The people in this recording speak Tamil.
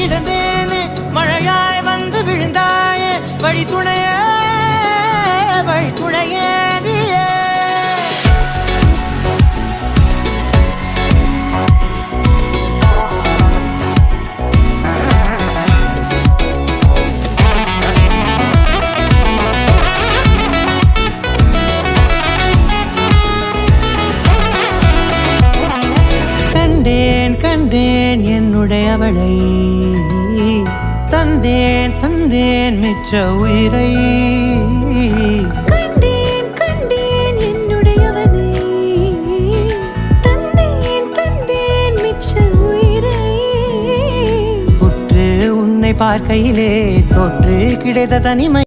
கிடந்தேனே மழையாய் வந்து விழுந்தாயே வழி துணையே நீயே கண்டேன் என்னுடையவளை தந்தேன் மிச்ச உயிரை கண்டேன் என்னுடையவனை தந்தேன் மிச்ச உயிரை உற்று உன்னை பார்க்கையிலே தொற்று கிடைத்த தனிமை